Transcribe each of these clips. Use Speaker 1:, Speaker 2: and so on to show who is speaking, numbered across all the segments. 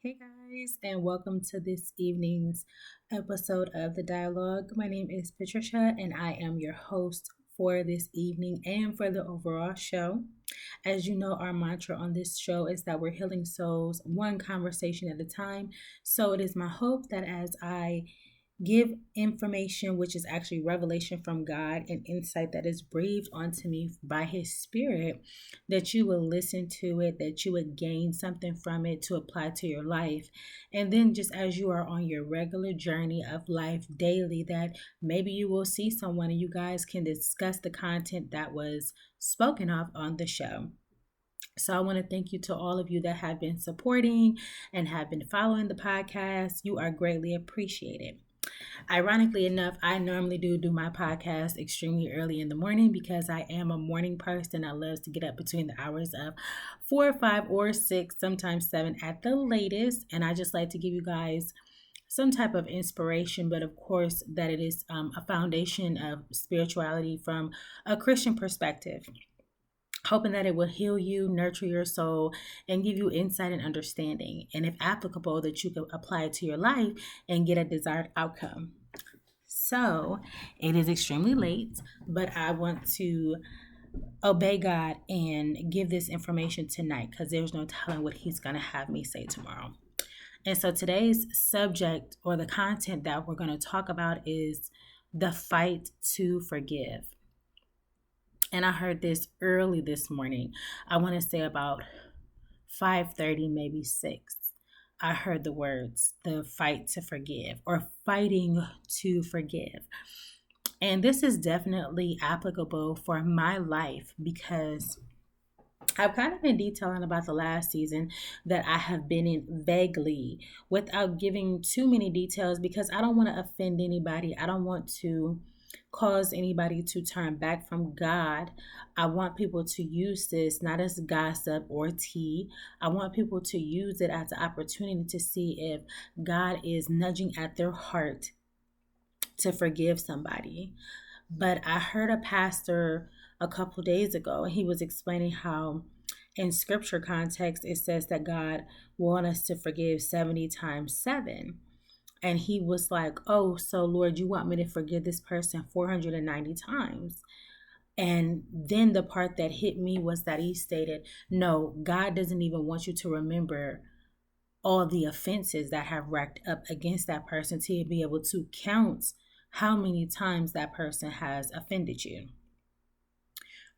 Speaker 1: Hey guys, and welcome to this evening's episode of The Dialogue. My name is Patricia, and I am your host for this evening and for the overall show. As you know, our mantra on this show is that we're healing souls one conversation at a time. So it is my hope that as I give information which is actually revelation from God and insight that is breathed onto me by His Spirit, that you will listen to it, that you would gain something from it to apply to your life. And then, just as you are on your regular journey of life daily, that maybe you will see someone and you guys can discuss the content that was spoken of on the show. So I want to thank you to all of you that have been supporting and have been following the podcast. You are greatly appreciated. Ironically enough, I normally do my podcast extremely early in the morning because I am a morning person. I love to get up between the hours of 4, 5, or 6, sometimes 7 at the latest. And I just like to give you guys some type of inspiration, but of course, that it is a foundation of spirituality from a Christian perspective. Hoping that it will heal you, nurture your soul, and give you insight and understanding. And if applicable, that you can apply it to your life and get a desired outcome. So it is extremely late, but I want to obey God and give this information tonight because there's no telling what He's going to have me say tomorrow. And so today's subject or the content that we're going to talk about is the fight to forgive. And I heard this early this morning. I want to say about 5:30, maybe 6. I heard the words, the fight to forgive or fighting to forgive. And this is definitely applicable for my life because I've kind of been detailing about the last season that I have been in vaguely without giving too many details because I don't want to offend anybody. I don't want to cause anybody to turn back from God. I want people to use this not as gossip or tea. I want people to use it as an opportunity to see if God is nudging at their heart to forgive somebody. But I heard a pastor a couple days ago, and he was explaining how in scripture context it says that God wants us to forgive 70 times 7. And he was like, "Oh, so Lord, you want me to forgive this person 490 times?" And then the part that hit me was that he stated, "No, God doesn't even want you to remember all the offenses that have racked up against that person to be able to count how many times that person has offended you."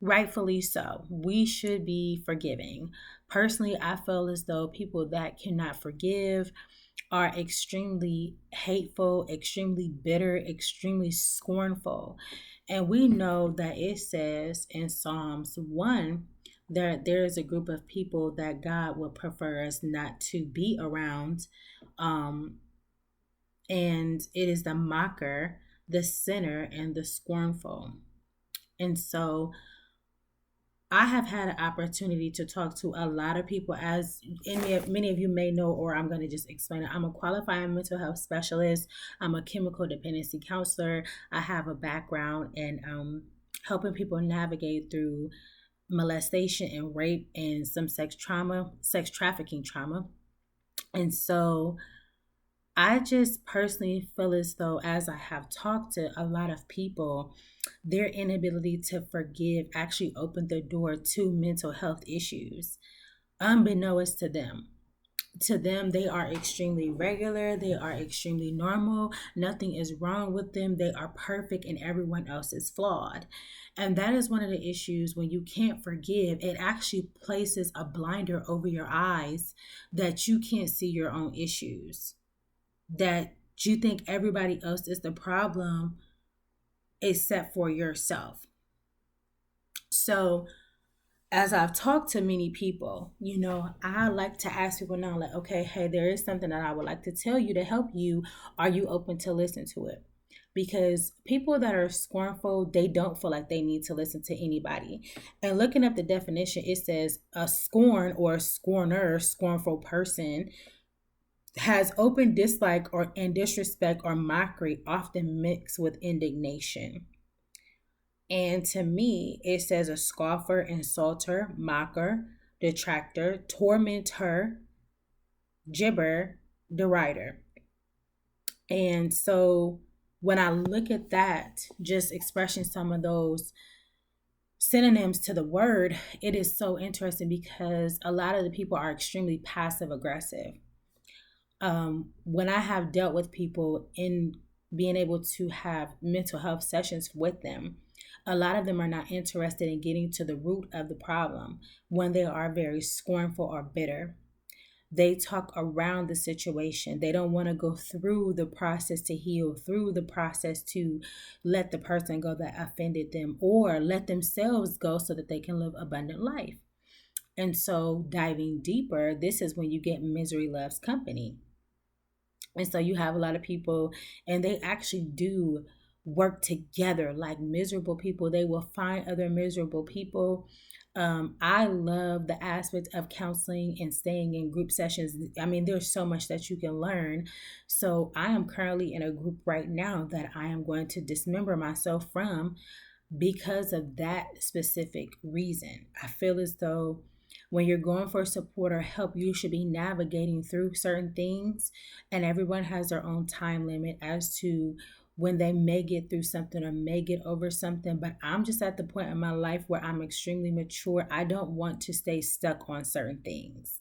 Speaker 1: Rightfully so. We should be forgiving. Personally, I feel as though people that cannot forgive are extremely hateful, extremely bitter, extremely scornful. And we know that it says in Psalms 1 that there is a group of people that God would prefer us not to be around. Um, and it is the mocker, the sinner, and the scornful. And so I have had an opportunity to talk to a lot of people, as many of you may know, or I'm going to just explain it. I'm a qualified mental health specialist. I'm a chemical dependency counselor. I have a background in helping people navigate through molestation and rape and some sex trauma, sex trafficking trauma. And so I just personally feel as though, as I have talked to a lot of people, their inability to forgive actually opened the door to mental health issues, unbeknownst to them. To them, they are extremely regular, they are extremely normal, nothing is wrong with them, they are perfect, and everyone else is flawed. And that is one of the issues when you can't forgive, it actually places a blinder over your eyes that you can't see your own issues, that you think everybody else is the problem except for yourself. So, as I've talked to many people, I like to ask people now, like, okay, hey, there is something that I would like to tell you to help you. Are you open to listen to it? Because people that are scornful, they don't feel like they need to listen to anybody. And looking up the definition, it says a scorn or a scorner, scornful person has open dislike or and disrespect or mockery, often mixed with indignation. And to me, it says a scoffer, insulter, mocker, detractor, tormentor, Gibber, the writer. And so when I look at that, just expressing some of those synonyms to the word, it is so interesting because a lot of the people are extremely passive aggressive. When I have dealt with people in being able to have mental health sessions with them, a lot of them are not interested in getting to the root of the problem when they are very scornful or bitter. They talk around the situation. They don't want to go through the process to heal, through the process to let the person go that offended them, or let themselves go so that they can live abundant life. And so, diving deeper, this is when you get misery loves company. And so you have a lot of people, and they actually do work together like miserable people. They will find other miserable people. I love the aspect of counseling and staying in group sessions. I mean, there's so much that you can learn. So I am currently in a group right now that I am going to dismember myself from because of that specific reason. I feel as though when you're going for support or help, you should be navigating through certain things, and everyone has their own time limit as to when they may get through something or may get over something. But I'm just at the point in my life where I'm extremely mature. I don't want to stay stuck on certain things.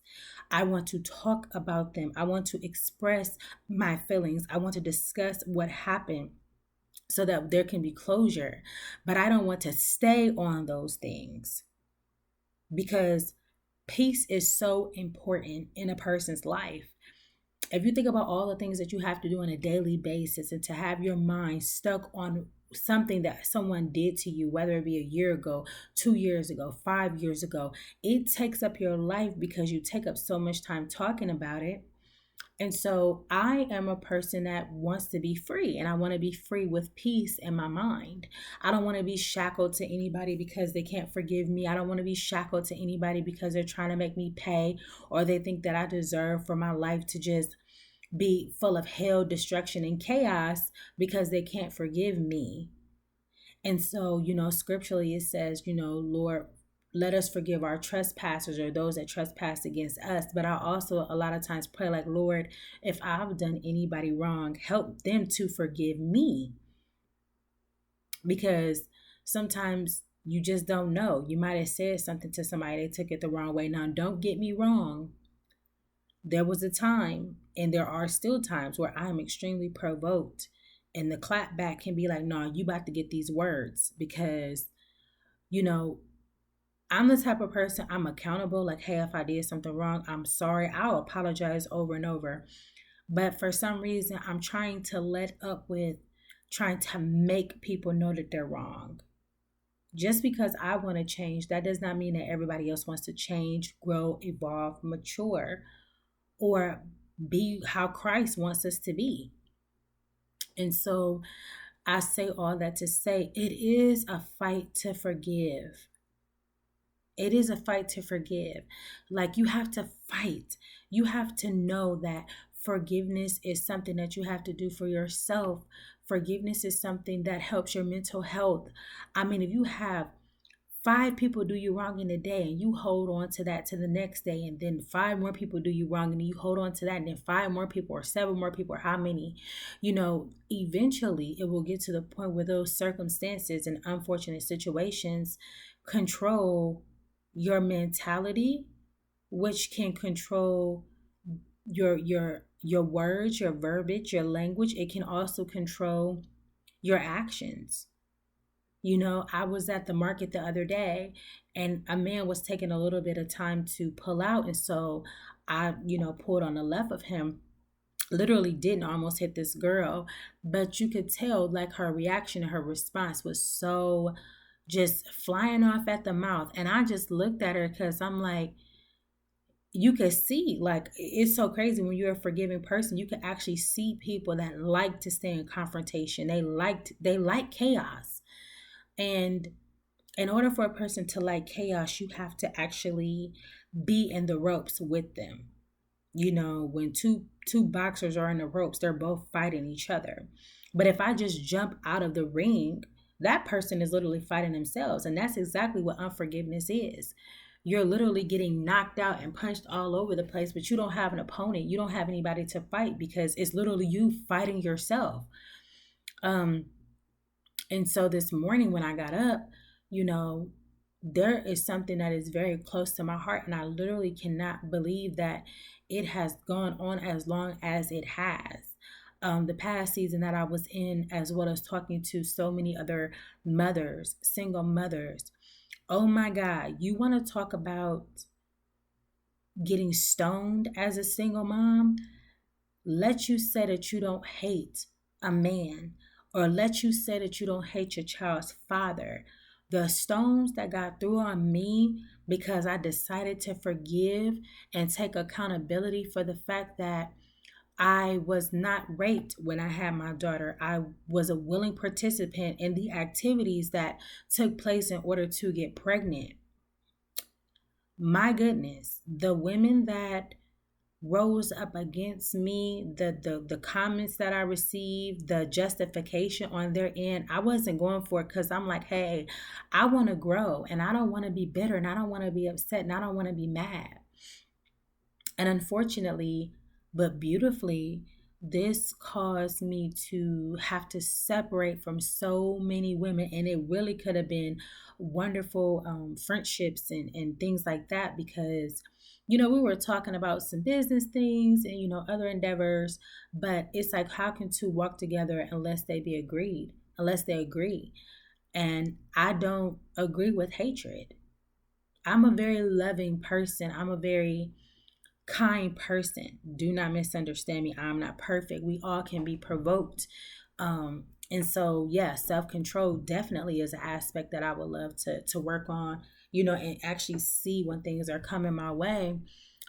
Speaker 1: I want to talk about them. I want to express my feelings. I want to discuss what happened so that there can be closure. But I don't want to stay on those things because peace is so important in a person's life. If you think about all the things that you have to do on a daily basis and to have your mind stuck on something that someone did to you, whether it be a year ago, 2 years ago, 5 years ago, it takes up your life because you take up so much time talking about it. And so I am a person that wants to be free, and I want to be free with peace in my mind. I don't want to be shackled to anybody because they can't forgive me. I don't want to be shackled to anybody because they're trying to make me pay, or they think that I deserve for my life to just be full of hell, destruction, and chaos because they can't forgive me. And so, scripturally it says, Lord, let us forgive our trespassers or those that trespass against us. But I also a lot of times pray like, Lord, if I've done anybody wrong, help them to forgive me. Because sometimes you just don't know. You might have said something to somebody, they took it the wrong way. Now, don't get me wrong. There was a time, and there are still times, where I'm extremely provoked. And the clap back can be like, no, you about to get these words because, you know, I'm the type of person, I'm accountable. Like, hey, if I did something wrong, I'm sorry. I'll apologize over and over. But for some reason, I'm trying to let up with trying to make people know that they're wrong. Just because I want to change, that does not mean that everybody else wants to change, grow, evolve, mature, or be how Christ wants us to be. And so I say all that to say it is a fight to forgive. It is a fight to forgive. Like, you have to fight. You have to know that forgiveness is something that you have to do for yourself. Forgiveness is something that helps your mental health. I mean, if you have 5 people do you wrong in a day and you hold on to that to the next day, and then 5 more people do you wrong and you hold on to that, and then 5 more people or 7 more people or how many, eventually it will get to the point where those circumstances and unfortunate situations control your mentality, which can control your words, your verbiage, your language. It can also control your actions. I was at the market the other day, and a man was taking a little bit of time to pull out. And so I, pulled on the left of him, literally didn't almost hit this girl. But you could tell, like, her reaction and her response was so just flying off at the mouth. And I just looked at her because I'm like, you could see, like, it's so crazy when you're a forgiving person. You can actually see people that like to stay in confrontation. They like chaos. And in order for a person to like chaos, you have to actually be in the ropes with them. When two boxers are in the ropes, they're both fighting each other. But if I just jump out of the ring, that person is literally fighting themselves. And that's exactly what unforgiveness is. You're literally getting knocked out and punched all over the place, but you don't have an opponent. You don't have anybody to fight because it's literally you fighting yourself. Um, and so this morning when I got up, you know, there is something that is very close to my heart, and I literally cannot believe that it has gone on as long as it has. The past season that I was in, as well as talking to so many other mothers, single mothers. Oh my God, you want to talk about getting stoned as a single mom? Let you say that you don't hate a man, or let you say that you don't hate your child's father. The stones that got threw on me because I decided to forgive and take accountability for the fact that I was not raped when I had my daughter. I was a willing participant in the activities that took place in order to get pregnant. My goodness, the women that rose up against me, the comments that I received, the justification on their end, I wasn't going for it because I'm like, hey, I want to grow and I don't want to be bitter and I don't want to be upset and I don't want to be mad. And unfortunately, but beautifully, this caused me to have to separate from so many women. And it really could have been wonderful friendships and things like that because, we were talking about some business things and, other endeavors. But it's like, how can two walk together unless they be agreed, unless they agree? And I don't agree with hatred. I'm a very loving person. I'm a very kind person. Do not misunderstand me. I'm not perfect. We all can be provoked. And so, yeah, self-control definitely is an aspect that I would love to work on, and actually see when things are coming my way.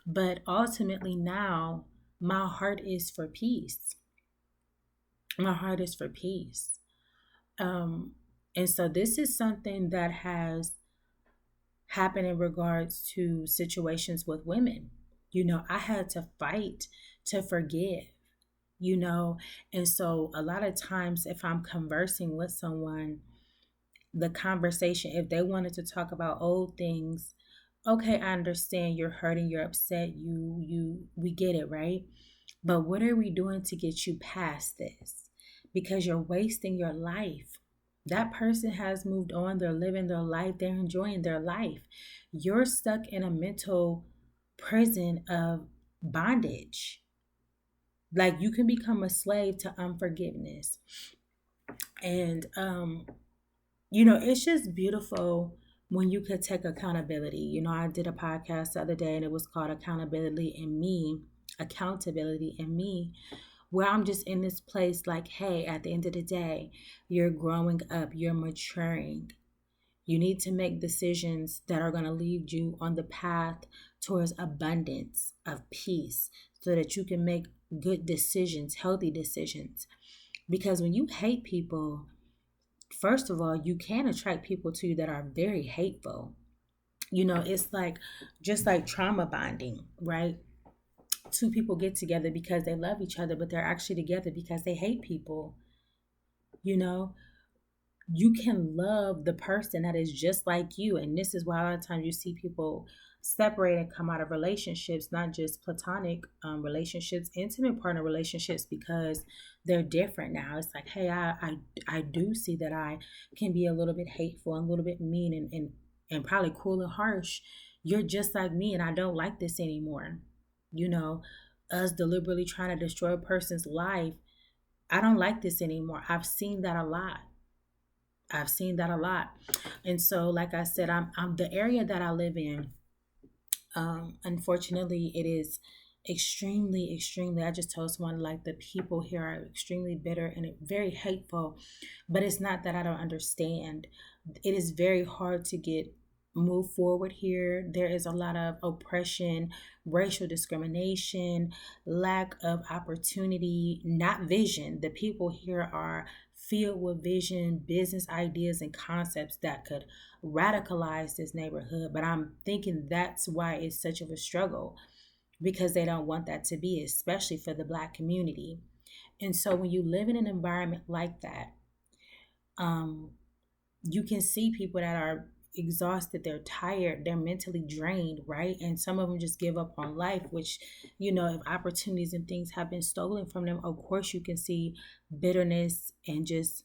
Speaker 1: But ultimately now, my heart is for peace. My heart is for peace. And so this is something that has happened in regards to situations with women. I had to fight to forgive, you know, and so a lot of times if I'm conversing with someone, the conversation, if they wanted to talk about old things, okay, I understand you're hurting, you're upset, we get it, right? But what are we doing to get you past this? Because you're wasting your life. That person has moved on, they're living their life, they're enjoying their life. You're stuck in a mental prison of bondage. Like you can become a slave to unforgiveness. And it's just beautiful when you could take accountability. I did a podcast the other day and it was called Accountability in Me, where I'm just in this place like, hey, at the end of the day, you're growing up, you're maturing. You need to make decisions that are going to lead you on the path towards abundance of peace so that you can make good decisions, healthy decisions. Because when you hate people, first of all, you can attract people to you that are very hateful. It's like just like trauma bonding, right? Two people get together because they love each other, but they're actually together because they hate people. You know, you can love the person that is just like you. And this is why a lot of times you see people separate and come out of relationships, not just platonic relationships, intimate partner relationships, because they're different now. It's like, hey, I do see that I can be a little bit hateful and a little bit mean and probably cruel and harsh. You're just like me and I don't like this anymore. Us deliberately trying to destroy a person's life. I don't like this anymore. I've seen that a lot. And so, like I said, I'm the area that I live in. Unfortunately, it is extremely. I just told someone like the people here are extremely bitter and very hateful. But it's not that I don't understand. It is very hard to get move forward here. There is a lot of oppression, racial discrimination, lack of opportunity, not vision. The people here are filled with vision, business ideas, and concepts that could radicalize this neighborhood. But I'm thinking that's why it's such of a struggle, because they don't want that to be, especially for the Black community. And so when you live in an environment like that, you can see people that are exhausted, they're tired, they're mentally drained, right? And some of them just give up on life, which, if opportunities and things have been stolen from them, of course you can see bitterness and just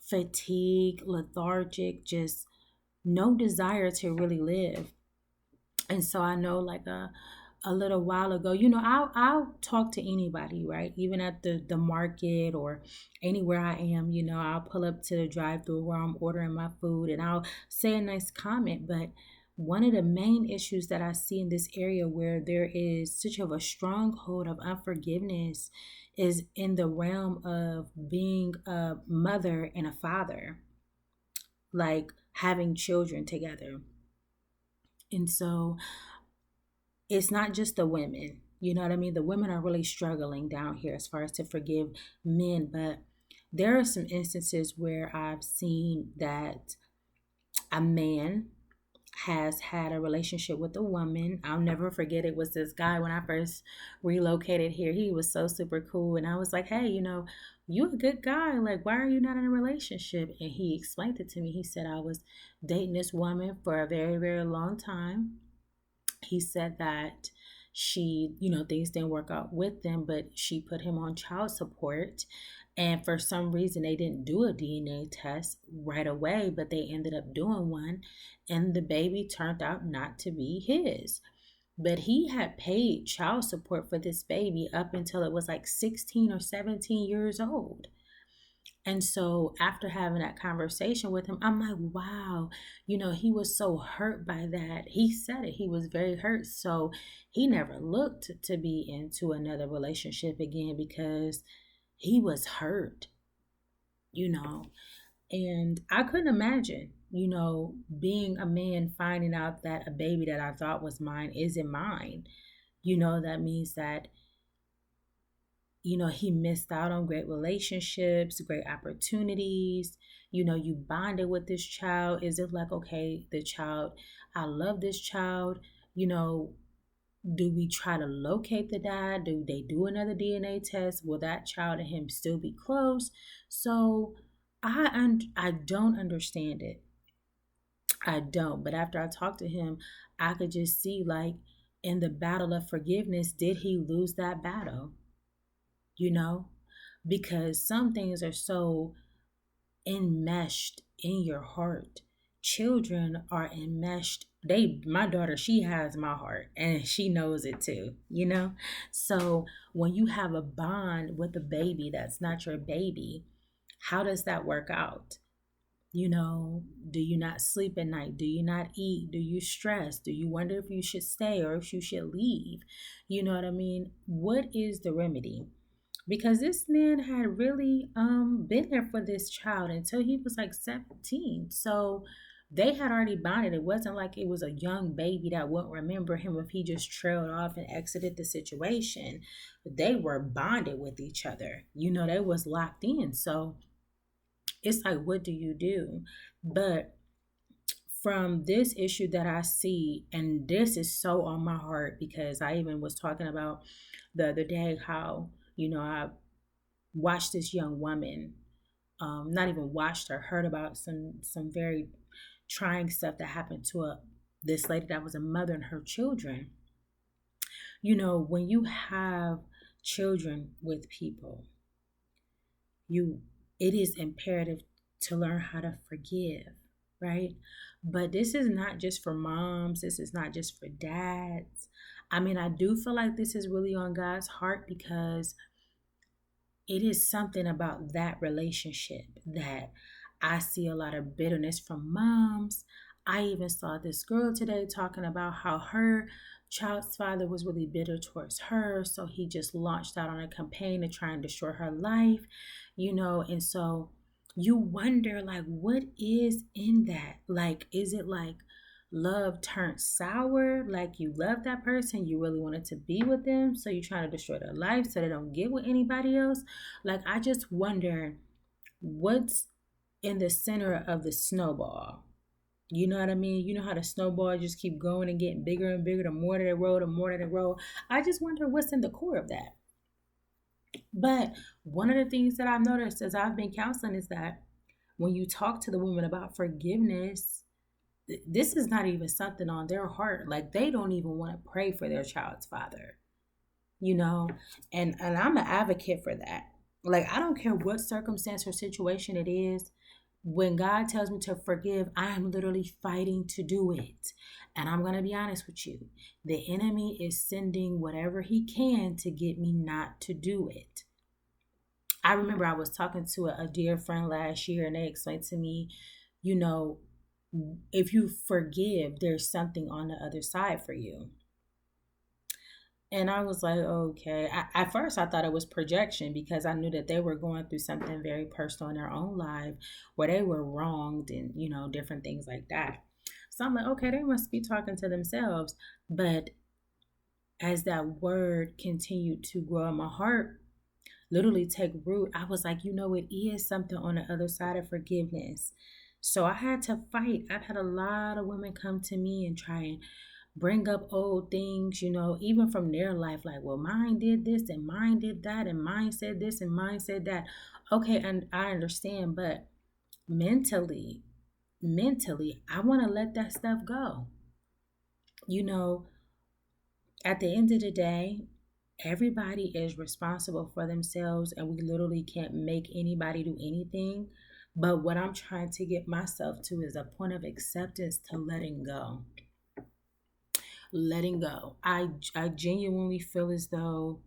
Speaker 1: fatigue, lethargic, just no desire to really live. And so I know, like a little while ago, I'll talk to anybody, right? Even at the market or anywhere I am, I'll pull up to the drive-through where I'm ordering my food and I'll say a nice comment. But one of the main issues that I see in this area where there is such of a stronghold of unforgiveness is in the realm of being a mother and a father, like having children together. And so it's not just the women. You know what I mean? The women are really struggling down here as far as to forgive men, but there are some instances where I've seen that a man has had a relationship with a woman. I'll never forget, it was this guy when I first relocated here. He was so super cool. And I was like, hey, you're a good guy. Like, why are you not in a relationship? And he explained it to me. He said, I was dating this woman for a very, very long time. He said that she, things didn't work out with them, but she put him on child support. And for some reason, they didn't do a DNA test right away, but they ended up doing one. And the baby turned out not to be his. But he had paid child support for this baby up until it was like 16 or 17 years old. And so after having that conversation with him, I'm like, wow, he was so hurt by that. He said it, he was very hurt. So he never looked to be into another relationship again because he was hurt, you know. And I couldn't imagine, being a man finding out that a baby that I thought was mine isn't mine. That means that he missed out on great relationships, great opportunities. You bonded with this child. Is it like, okay, the child, I love this child, do we try to locate the dad? Do they do another DNA test? Will that child and him still be close? So I don't understand it. I don't. But after I talked to him, I could just see, like, in the battle of forgiveness, did he lose that battle? you know, because some things are so enmeshed in your heart. Children are enmeshed. My daughter, she has my heart and she knows it too. So when you have a bond with a baby that's not your baby, how does that work out? Do you not sleep at night? Do you not eat? Do you stress? Do you wonder if you should stay or if you should leave? You know what I mean? What is the remedy? Because this man had really been there for this child until he was like 17. So they had already bonded. It wasn't like it was a young baby that wouldn't remember him if he just trailed off and exited the situation. They were bonded with each other. They was locked in. So it's like, what do you do? But from this issue that I see, and this is so on my heart because I even was talking about the other day how, I watched this young woman, not even watched her, heard about some very trying stuff that happened to this lady that was a mother and her children. When you have children with people, it is imperative to learn how to forgive, right? But this is not just for moms, this is not just for dads. I mean, I do feel like this is really on God's heart because it is something about that relationship that I see a lot of bitterness from moms. I even saw this girl today talking about how her child's father was really bitter towards her. So he just launched out on a campaign to try and destroy her life, and so you wonder, like, what is in that? Like, is it like love turned sour? Like, you love that person, you really wanted to be with them, so you're trying to destroy their life so they don't get with anybody else? Like, I just wonder what's in the center of the snowball. You know what I mean? You know how the snowball just keep going and getting bigger and bigger, the more that it roll, the more that it roll. I just wonder what's in the core of that. But one of the things that I've noticed as I've been counseling is that when you talk to the woman about forgiveness, this is not even something on their heart. Like they don't even want to pray for their child's father, you know? And I'm an advocate for that. Like I don't care what circumstance or situation it is. When God tells me to forgive, I am literally fighting to do it. And I'm going to be honest with you. The enemy is sending whatever he can to get me not to do it. I remember I was talking to a dear friend last year, and they explained to me, you know, if you forgive, there's something on the other side for you. And I was like, okay. At first, I thought it was projection because I knew that they were going through something very personal in their own life where they were wronged and, different things like that. So I'm like, okay, they must be talking to themselves. But as that word continued to grow in my heart, literally take root, I was like, it is something on the other side of forgiveness. So I had to fight. I've had a lot of women come to me and try and bring up old things, even from their life, like, well, mine did this and mine did that and mine said this and mine said that. Okay, and I understand, but mentally, I want to let that stuff go. At the end of the day, everybody is responsible for themselves and we literally can't make anybody do anything. But what I'm trying to get myself to is a point of acceptance to letting go. Letting go. I genuinely feel as though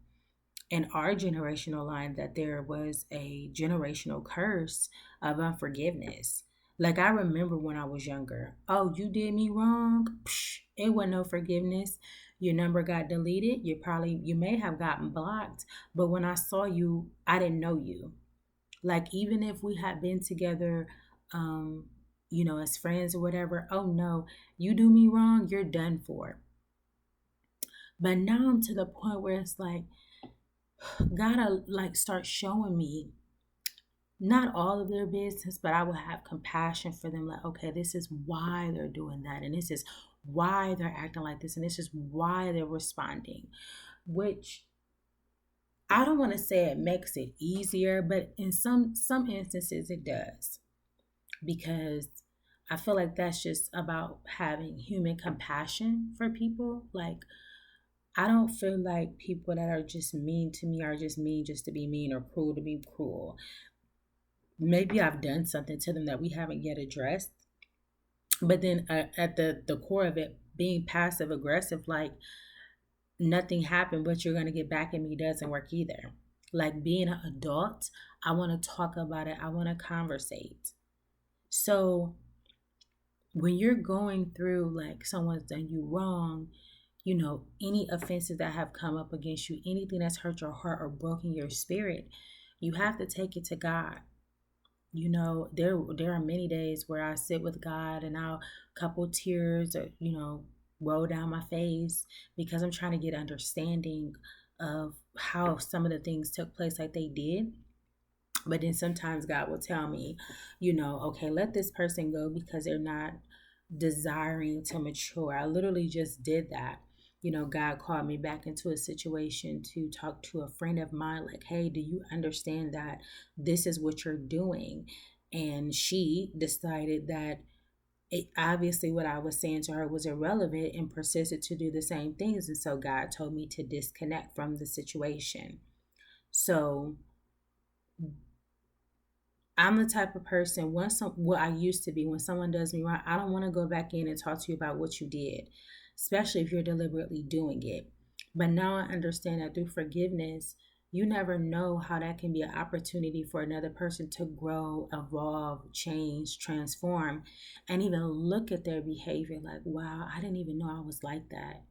Speaker 1: in our generational line that there was a generational curse of unforgiveness. Like I remember when I was younger, oh, you did me wrong. Psh, it wasn't no forgiveness. Your number got deleted. You may have gotten blocked. But when I saw you, I didn't know you. Like even if we had been together, as friends or whatever, oh no, you do me wrong, you're done for. But now I'm to the point where it's like, gotta like start showing me not all of their business, but I will have compassion for them. Like, okay, this is why they're doing that, and this is why they're acting like this, and this is why they're responding. Which I don't want to say it makes it easier, but in some instances it does, because I feel like that's just about having human compassion for people. Like I don't feel like people that are just mean to me are just mean just to be mean or cruel to be cruel. Maybe I've done something to them that we haven't yet addressed. But then at the core of it, being passive aggressive, like nothing happened, but you're going to get back at me doesn't work either. Like being an adult, I want to talk about it, I want to conversate. So when you're going through like someone's done you wrong, any offenses that have come up against you, anything that's hurt your heart or broken your spirit, you have to take it to God. There are many days where I sit with God and I'll couple tears or, roll down my face because I'm trying to get understanding of how some of the things took place like they did. But then sometimes God will tell me, okay, let this person go because they're not desiring to mature. I literally just did that. God called me back into a situation to talk to a friend of mine, like, hey, do you understand that this is what you're doing? And she decided that obviously what I was saying to her was irrelevant and persisted to do the same things. And so God told me to disconnect from the situation. So I'm the type of person, what I used to be, when someone does me wrong, I don't want to go back in and talk to you about what you did, especially if you're deliberately doing it. But now I understand that through forgiveness, you never know how that can be an opportunity for another person to grow, evolve, change, transform, and even look at their behavior like, wow, I didn't even know I was like that.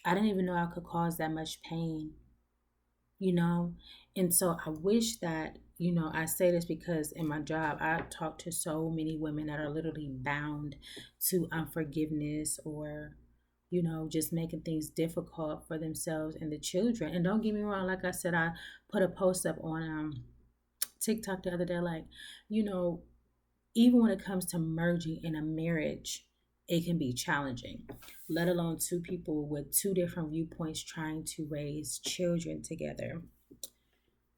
Speaker 1: I didn't even know I could cause that much pain, you know? And so I wish that, I say this because in my job, I talk to so many women that are literally bound to unforgiveness or, just making things difficult for themselves and the children. And don't get me wrong, like I said, I put a post up on TikTok the other day, like, even when it comes to merging in a marriage, it can be challenging, let alone two people with two different viewpoints trying to raise children together.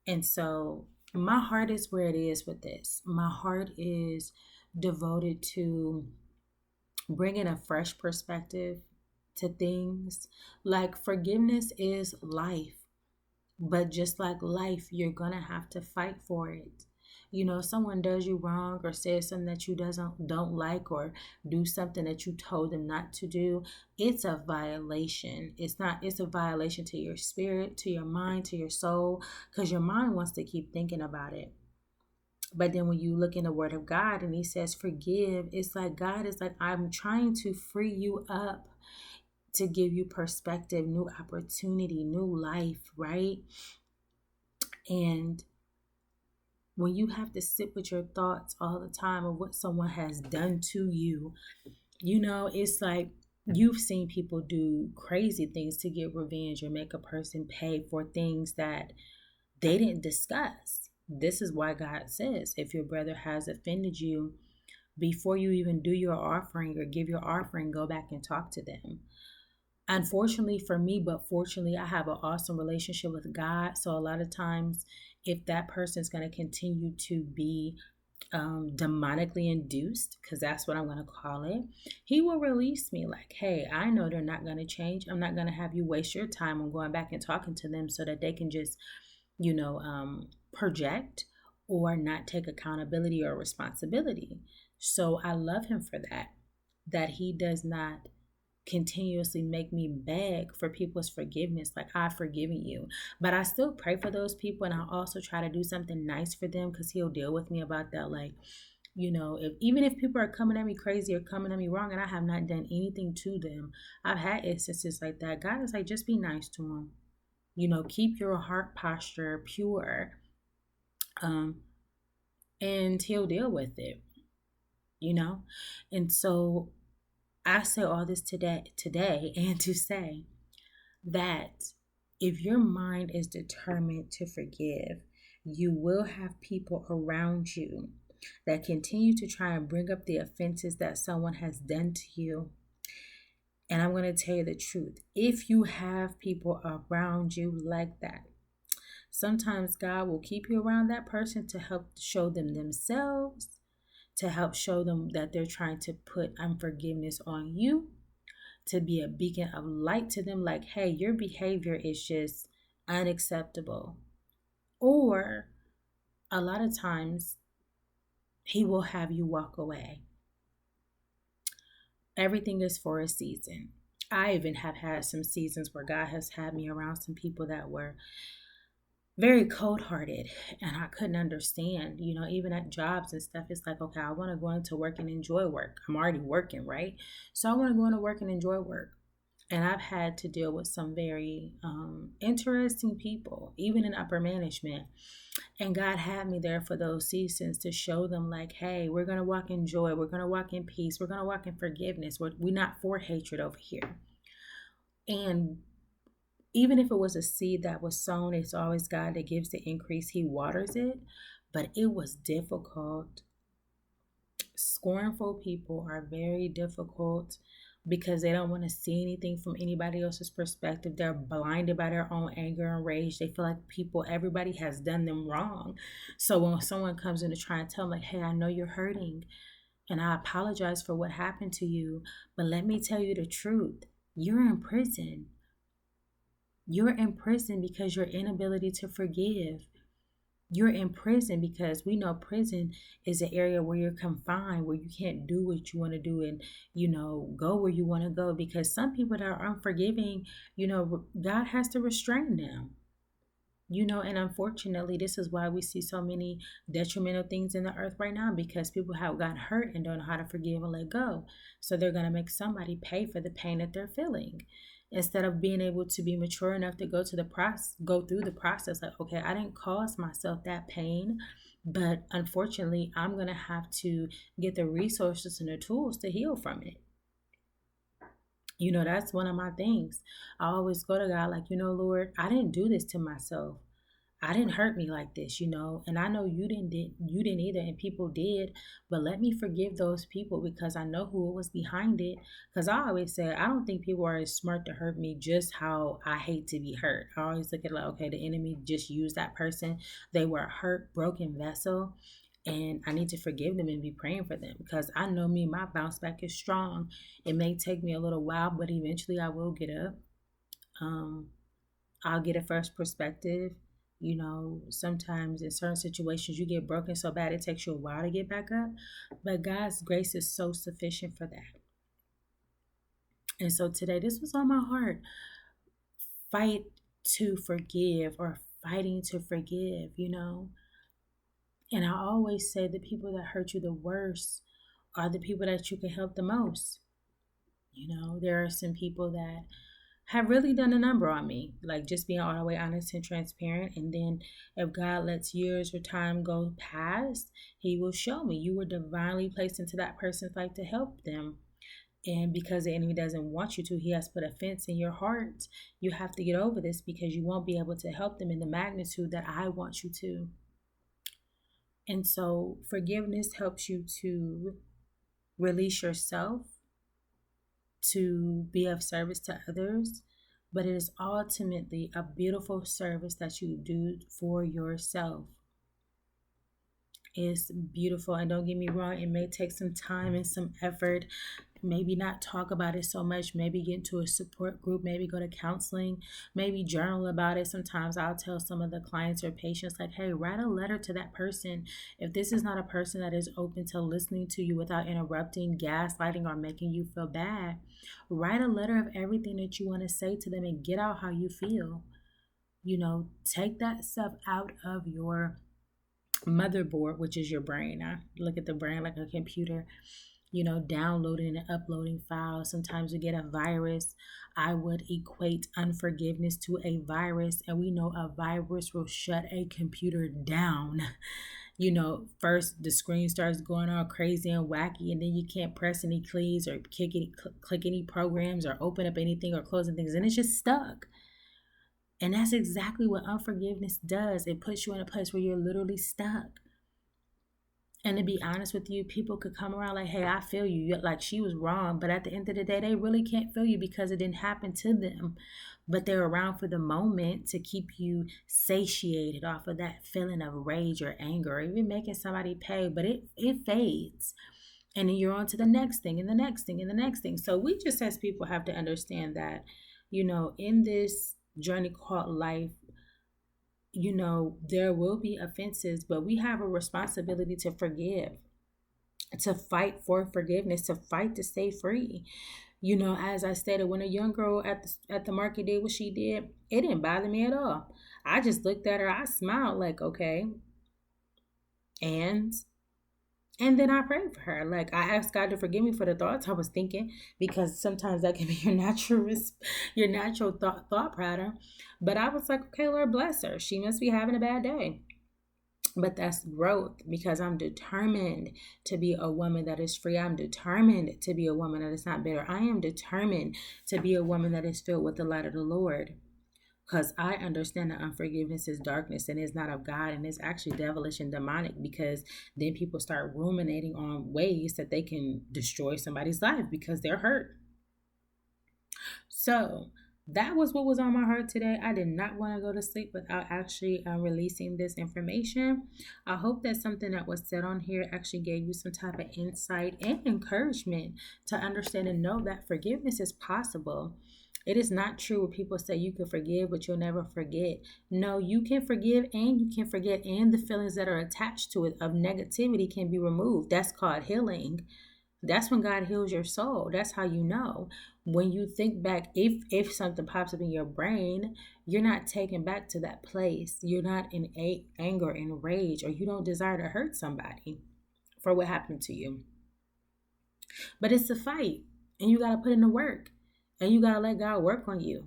Speaker 1: And so my heart is where it is with this. My heart is devoted to bringing a fresh perspective to things. Like forgiveness is life, but just like life, you're gonna have to fight for it. You know, someone does you wrong or says something that you doesn't don't like, or do something that you told them not to do. It's a violation. It's a violation to your spirit, to your mind, to your soul, because your mind wants to keep thinking about it. But then when you look in the word of God and he says forgive, it's like God is like, I'm trying to free you up to give you perspective, new opportunity, new life, right? And when you have to sit with your thoughts all the time of what someone has done to you, you know, it's like you've seen people do crazy things to get revenge or make a person pay for things that they didn't discuss. This is why God says if your brother has offended you, before you even do your offering or give your offering, go back and talk to them. Unfortunately for me, but fortunately, I have an awesome relationship with God. So a lot of times, if that person is going to continue to be demonically induced, because that's what I'm going to call it, he will release me like, hey, I know they're not going to change. I'm not going to have you waste your time on going back and talking to them so that they can just, project or not take accountability or responsibility. So I love him for that he does not continuously make me beg for people's forgiveness like I've forgiven you. But I still pray for those people, and I also try to do something nice for them because he'll deal with me about that. Like, if even if people are coming at me crazy or coming at me wrong and I have not done anything to them, I've had instances like that. God is like, just be nice to them. Keep your heart posture pure. And he'll deal with it. And so I say all this today and to say that if your mind is determined to forgive, you will have people around you that continue to try and bring up the offenses that someone has done to you. And I'm going to tell you the truth. If you have people around you like that, sometimes God will keep you around that person to help show them themselves, to help show them that they're trying to put unforgiveness on you, to be a beacon of light to them, like, hey, your behavior is just unacceptable. Or a lot of times, he will have you walk away. Everything is for a season. I even have had some seasons where God has had me around some people that were very cold-hearted, and I couldn't understand, even at jobs and stuff. It's like, okay, I want to go into work and enjoy work. I'm already working, right? So I want to go into work and enjoy work. And I've had to deal with some very interesting people, even in upper management. And God had me there for those seasons to show them, like, hey, we're going to walk in joy. We're going to walk in peace. We're going to walk in forgiveness. We're not for hatred over here. And even if it was a seed that was sown, it's always God that gives the increase. He waters it. But it was difficult. Scornful people are very difficult because they don't want to see anything from anybody else's perspective. They're blinded by their own anger and rage. They feel like everybody has done them wrong. So when someone comes in to try and tell them, like, hey, I know you're hurting and I apologize for what happened to you, but let me tell you the truth. You're in prison. You're in prison because your inability to forgive. You're in prison because we know prison is an area where you're confined, where you can't do what you want to do and, go where you want to go. Because some people that are unforgiving, God has to restrain them. And unfortunately, this is why we see so many detrimental things in the earth right now, because people have gotten hurt and don't know how to forgive and let go. So they're going to make somebody pay for the pain that they're feeling, instead of being able to be mature enough to go through the process. Like, okay, I didn't cause myself that pain, but unfortunately, I'm going to have to get the resources and the tools to heal from it. That's one of my things. I always go to God like, Lord, I didn't do this to myself. I didn't hurt me like this, and I know you didn't either, and people did, but let me forgive those people because I know who was behind it. Because I always say, I don't think people are as smart to hurt me just how I hate to be hurt. I always look at it like, okay, the enemy just used that person. They were a hurt, broken vessel. And I need to forgive them and be praying for them, because I know me, my bounce back is strong. It may take me a little while, but eventually I will get up. Um, I'll get a fresh perspective. You know, sometimes in certain situations you get broken so bad it takes you a while to get back up. But God's grace is so sufficient for that. And so today, this was on my heart. Fight to forgive, or fighting to forgive, you know. And I always say the people that hurt you the worst are the people that you can help the most. You know, there are some people that have really done a number on me, like just being all the way honest and transparent. And then if God lets years or time go past, He will show me you were divinely placed into that person's life to help them. And because the enemy doesn't want you to, he has put a fence in your heart. You have to get over this, because you won't be able to help them in the magnitude that I want you to. And so forgiveness helps you to release yourself, to be of service to others, but it is ultimately a beautiful service that you do for yourself. It's beautiful. And don't get me wrong, it may take some time and some effort. Maybe not talk about it so much. Maybe get into a support group. Maybe go to counseling. Maybe journal about it. Sometimes I'll tell some of the clients or patients, like, hey, write a letter to that person. If this is not a person that is open to listening to you without interrupting, gaslighting, or making you feel bad, write a letter of everything that you want to say to them and get out how you feel. You know, take that stuff out of your motherboard, which is your brain. I look at the brain like a computer, you know, downloading and uploading files. Sometimes we get a virus. I would equate unforgiveness to a virus, and we know a virus will shut a computer down. You know, first the screen starts going all crazy and wacky, and then you can't press any keys or click any programs or open up anything or closing things, and it's just stuck. And that's exactly what unforgiveness does. It puts you in a place where you're literally stuck. And to be honest with you, people could come around like, hey, I feel you. Like, she was wrong. But at the end of the day, they really can't feel you because it didn't happen to them. But they're around for the moment to keep you satiated off of that feeling of rage or anger, or even making somebody pay. But it fades. And then you're on to the next thing and the next thing and the next thing. So we just, as people, have to understand that, you know, in this journey called life, you know, there will be offenses, but we have a responsibility to forgive, to fight for forgiveness, to fight to stay free. You know, as I stated, when a young girl at the market did what she did, it didn't bother me at all. I just looked at her, I smiled like, okay. And then I prayed for her. Like, I asked God to forgive me for the thoughts I was thinking, because sometimes that can be your natural thought pattern. But I was like, okay, Lord, bless her. She must be having a bad day. But that's growth, because I'm determined to be a woman that is free. I'm determined to be a woman that is not bitter. I am determined to be a woman that is filled with the light of the Lord. Because I understand that unforgiveness is darkness and is not of God, and it's actually devilish and demonic, because then people start ruminating on ways that they can destroy somebody's life because they're hurt. So that was what was on my heart today. I did not want to go to sleep without actually releasing this information. I hope that something that was said on here actually gave you some type of insight and encouragement to understand and know that forgiveness is possible. It is not true when people say you can forgive, but you'll never forget. No, you can forgive and you can forget, and the feelings that are attached to it of negativity can be removed. That's called healing. That's when God heals your soul. That's how you know. When you think back, if something pops up in your brain, you're not taken back to that place. You're not in anger and rage, or you don't desire to hurt somebody for what happened to you. But it's a fight, and you got to put in the work. And you got to let God work on you.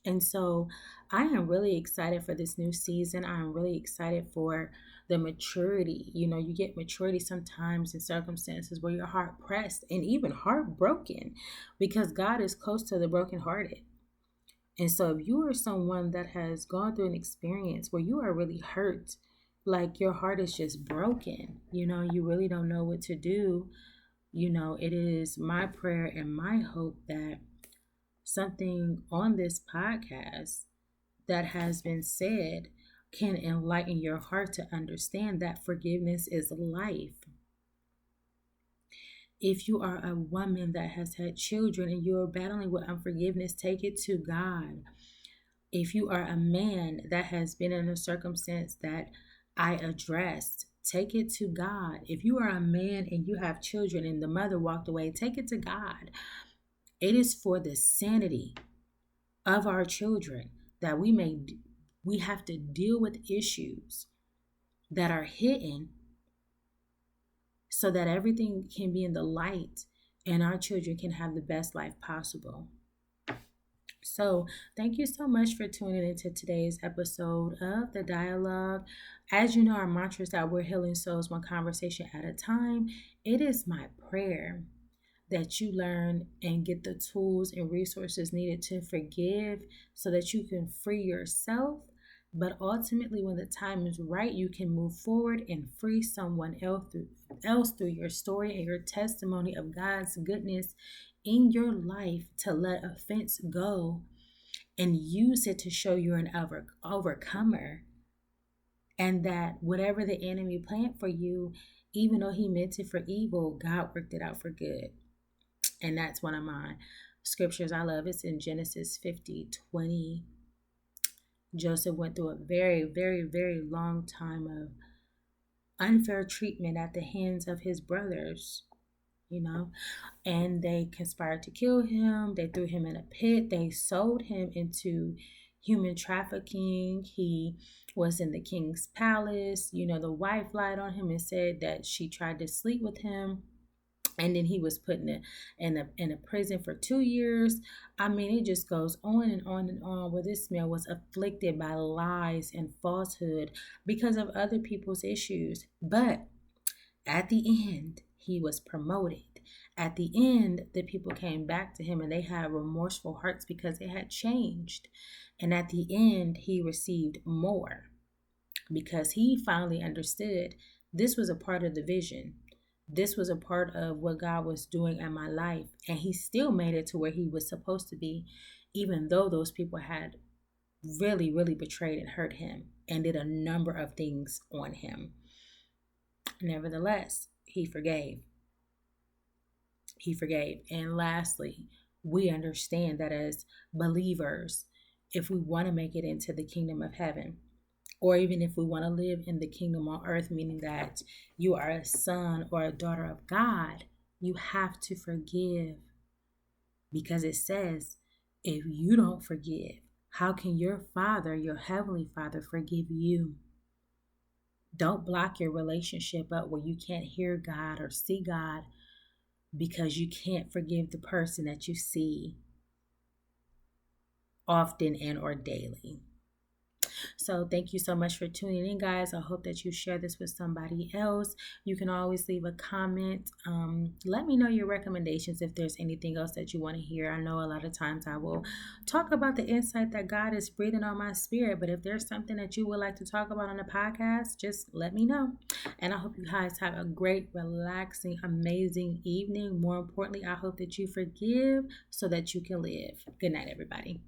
Speaker 1: And so I am really excited for this new season. I'm really excited for the maturity. You know, you get maturity sometimes in circumstances where you're hard pressed and even heartbroken, because God is close to the brokenhearted. And so if you are someone that has gone through an experience where you are really hurt, like your heart is just broken, you know, you really don't know what to do, you know, it is my prayer and my hope that something on this podcast that has been said can enlighten your heart to understand that forgiveness is life. If you are a woman that has had children and you're battling with unforgiveness, take it to God. If you are a man that has been in a circumstance that I addressed, take it to God. If you are a man and you have children and the mother walked away, take it to God. It is for the sanity of our children that we have to deal with issues that are hidden so that everything can be in the light and our children can have the best life possible. So, thank you so much for tuning into today's episode of The Dialogue. As you know, our mantra is that we're healing souls one conversation at a time. It is my prayer that you learn and get the tools and resources needed to forgive so that you can free yourself. But ultimately, when the time is right, you can move forward and free someone else through your story and your testimony of God's goodness in your life, to let offense go and use it to show you're an overcomer. And that whatever the enemy planned for you, even though he meant it for evil, God worked it out for good. And that's one of my scriptures I love. It's in Genesis 50:20. Joseph went through a very, very, very long time of unfair treatment at the hands of his brothers, and they conspired to kill him. They threw him in a pit. They sold him into human trafficking. He was in the king's palace. The wife lied on him and said that she tried to sleep with him. And then he was put in a prison for 2 years. I mean, it just goes on and on and on, where this man was afflicted by lies and falsehood because of other people's issues. But at the end, he was promoted. At the end, the people came back to him and they had remorseful hearts because they had changed. And at the end, he received more because he finally understood this was a part of the vision. This was a part of what God was doing in my life. And he still made it to where he was supposed to be, even though those people had really, really betrayed and hurt him and did a number of things on him. Nevertheless, he forgave. He forgave. And lastly, we understand that as believers, if we want to make it into the kingdom of heaven, or even if we want to live in the kingdom on earth, meaning that you are a son or a daughter of God, you have to forgive. Because it says, if you don't forgive, how can your Father, your heavenly Father, forgive you? Don't block your relationship up where you can't hear God or see God because you can't forgive the person that you see often and or daily. So thank you so much for tuning in, guys. I hope that you share this with somebody else. You can always leave a comment. Let me know your recommendations if there's anything else that you want to hear. I know a lot of times I will talk about the insight that God is breathing on my spirit, but if there's something that you would like to talk about on the podcast, just let me know. And I hope you guys have a great, relaxing, amazing evening. More importantly, I hope that you forgive so that you can live. Good night, everybody.